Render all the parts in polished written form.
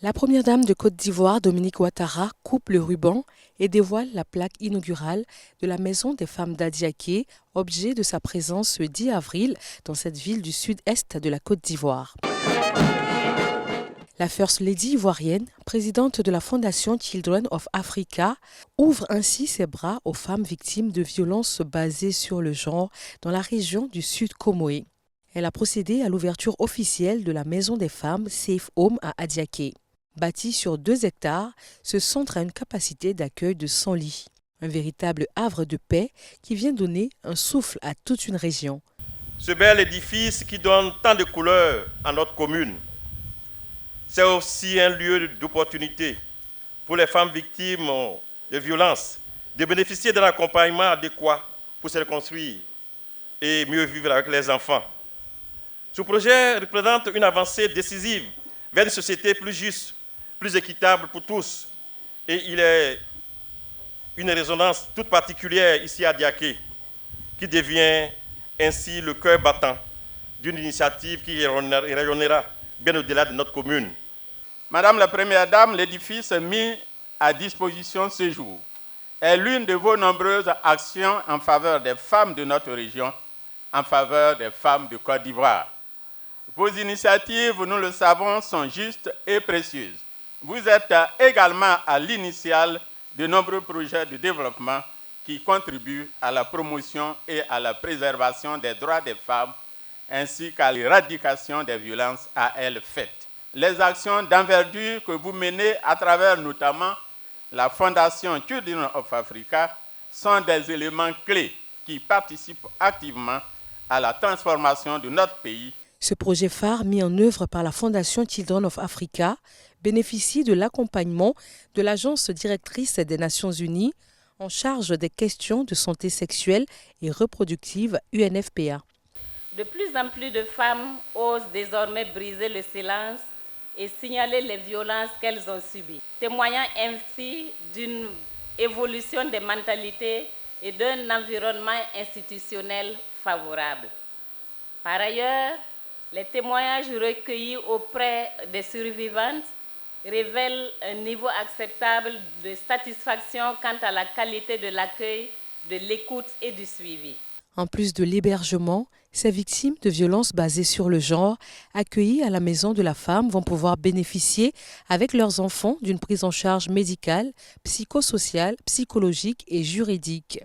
La première dame de Côte d'Ivoire, Dominique Ouattara, coupe le ruban et dévoile la plaque inaugurale de la Maison des femmes d'Adiaké, objet de sa présence ce 10 avril dans cette ville du sud-est de la Côte d'Ivoire. La First Lady ivoirienne, présidente de la Fondation Children of Africa, ouvre ainsi ses bras aux femmes victimes de violences basées sur le genre dans la région du Sud Comoé. Elle a procédé à l'ouverture officielle de la Maison des femmes Safe Home à Adiaké. Bâti sur 2 hectares, ce centre a une capacité d'accueil de 100 lits. Un véritable havre de paix qui vient donner un souffle à toute une région. Ce bel édifice qui donne tant de couleurs à notre commune, c'est aussi un lieu d'opportunité pour les femmes victimes de violences de bénéficier d'un accompagnement adéquat pour se reconstruire et mieux vivre avec les enfants. Ce projet représente une avancée décisive vers une société plus juste, plus équitable pour tous. Et il est une résonance toute particulière ici à Adiaké, qui devient ainsi le cœur battant d'une initiative qui rayonnera bien au-delà de notre commune. Madame la Première Dame, l'édifice mis à disposition ce jour est l'une de vos nombreuses actions en faveur des femmes de notre région, en faveur des femmes de Côte d'Ivoire. Vos initiatives, nous le savons, sont justes et précieuses. Vous êtes également à l'initiale de nombreux projets de développement qui contribuent à la promotion et à la préservation des droits des femmes ainsi qu'à l'éradication des violences à elles faites. Les actions d'envergure que vous menez à travers notamment la Fondation Children of Africa sont des éléments clés qui participent activement à la transformation de notre pays. Ce projet phare mis en œuvre par la Fondation Children of Africa bénéficie de l'accompagnement de l'Agence directrice des Nations Unies en charge des questions de santé sexuelle et reproductive UNFPA. De plus en plus de femmes osent désormais briser le silence et signaler les violences qu'elles ont subies, témoignant ainsi d'une évolution des mentalités et d'un environnement institutionnel favorable. Par ailleurs, les témoignages recueillis auprès des survivantes révèlent un niveau acceptable de satisfaction quant à la qualité de l'accueil, de l'écoute et du suivi. En plus de l'hébergement, ces victimes de violences basées sur le genre, accueillies à la Maison de la Femme, vont pouvoir bénéficier avec leurs enfants d'une prise en charge médicale, psychosociale, psychologique et juridique.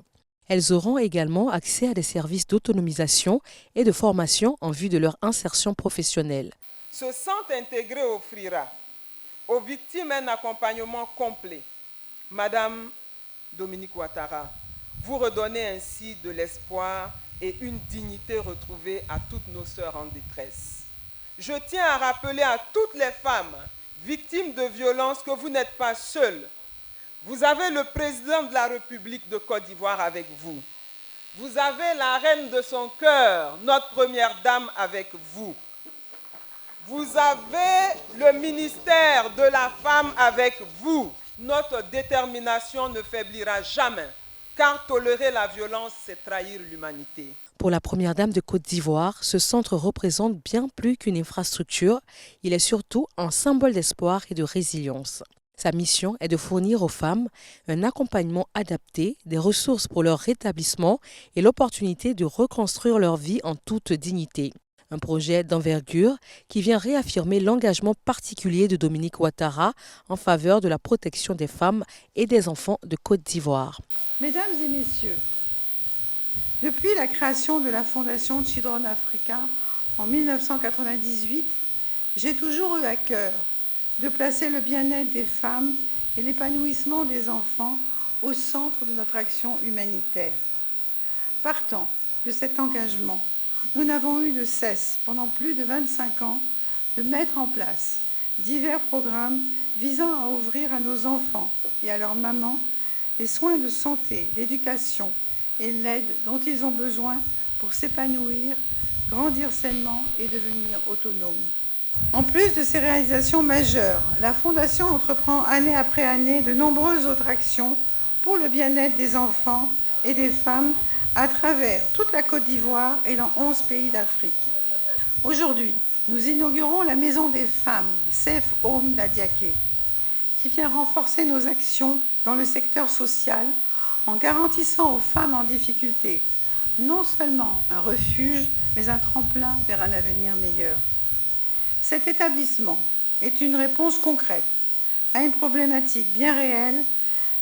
Elles auront également accès à des services d'autonomisation et de formation en vue de leur insertion professionnelle. Ce centre intégré offrira aux victimes un accompagnement complet. Madame Dominique Ouattara, vous redonnez ainsi de l'espoir et une dignité retrouvée à toutes nos sœurs en détresse. Je tiens à rappeler à toutes les femmes victimes de violences que vous n'êtes pas seules. Vous avez le président de la République de Côte d'Ivoire avec vous. Vous avez la reine de son cœur, notre première dame avec vous. Vous avez le ministère de la femme avec vous. Notre détermination ne faiblira jamais, car tolérer la violence, c'est trahir l'humanité. Pour la première dame de Côte d'Ivoire, ce centre représente bien plus qu'une infrastructure. Il est surtout un symbole d'espoir et de résilience. Sa mission est de fournir aux femmes un accompagnement adapté, des ressources pour leur rétablissement et l'opportunité de reconstruire leur vie en toute dignité. Un projet d'envergure qui vient réaffirmer l'engagement particulier de Dominique Ouattara en faveur de la protection des femmes et des enfants de Côte d'Ivoire. Mesdames et messieurs, depuis la création de la Fondation Children Africa en 1998, j'ai toujours eu à cœur de placer le bien-être des femmes et l'épanouissement des enfants au centre de notre action humanitaire. Partant de cet engagement, nous n'avons eu de cesse, pendant plus de 25 ans, de mettre en place divers programmes visant à ouvrir à nos enfants et à leurs mamans les soins de santé, l'éducation et l'aide dont ils ont besoin pour s'épanouir, grandir sainement et devenir autonomes. En plus de ces réalisations majeures, la Fondation entreprend année après année de nombreuses autres actions pour le bien-être des enfants et des femmes à travers toute la Côte d'Ivoire et dans 11 pays d'Afrique. Aujourd'hui, nous inaugurons la Maison des femmes, Safe Home d'Adiaké, qui vient renforcer nos actions dans le secteur social en garantissant aux femmes en difficulté non seulement un refuge, mais un tremplin vers un avenir meilleur. Cet établissement est une réponse concrète à une problématique bien réelle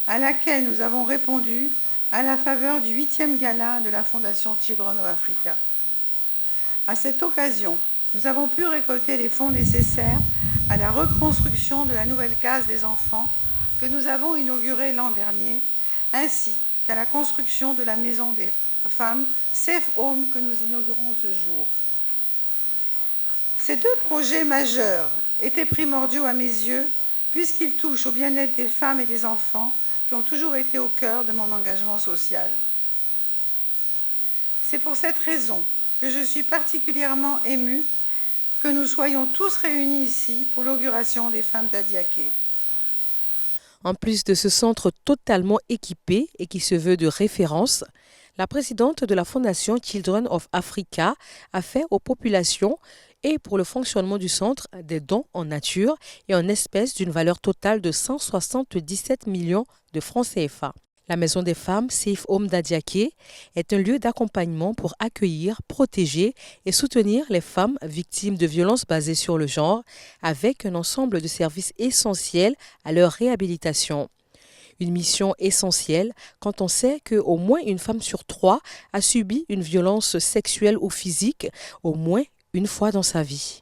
à laquelle nous avons répondu à la faveur du 8e gala de la Fondation Children of Africa. À cette occasion, nous avons pu récolter les fonds nécessaires à la reconstruction de la nouvelle case des enfants que nous avons inaugurée l'an dernier, ainsi qu'à la construction de la maison des femmes Safe Home que nous inaugurons ce jour. Ces deux projets majeurs étaient primordiaux à mes yeux puisqu'ils touchent au bien-être des femmes et des enfants qui ont toujours été au cœur de mon engagement social. C'est pour cette raison que je suis particulièrement émue que nous soyons tous réunis ici pour l'inauguration des femmes d'Adiaké. En plus de ce centre totalement équipé et qui se veut de référence, la présidente de la Fondation Children of Africa a fait aux populations et pour le fonctionnement du centre des dons en nature et en espèces d'une valeur totale de 177 millions de francs CFA. La Maison des femmes Safe Home d'Adiaké est un lieu d'accompagnement pour accueillir, protéger et soutenir les femmes victimes de violences basées sur le genre avec un ensemble de services essentiels à leur réhabilitation. Une mission essentielle quand on sait qu'au moins une femme sur 3 a subi une violence sexuelle ou physique au moins une fois dans sa vie.